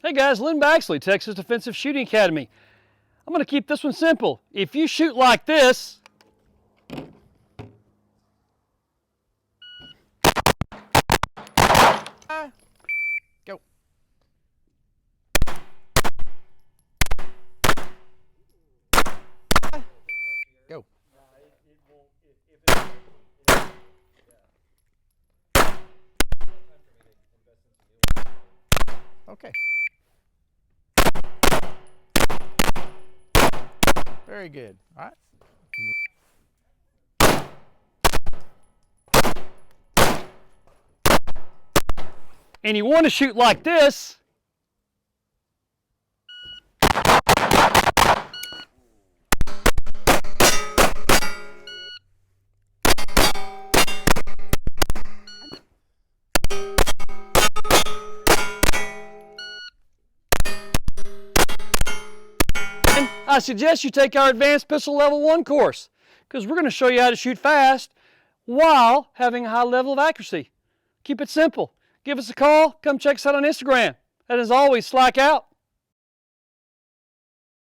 Hey guys, Lynn Baxley, Texas Defensive Shooting Academy. I'm going to keep this one simple. If you shoot like this, Go. Go. Okay. Very good. All right. and you want to shoot like this, I suggest you take our Advanced Pistol Level 1 course, because we're going to show you how to shoot fast while having a high level of accuracy. Keep it simple. Give us a call. Come check us out on Instagram. And as always, slack out.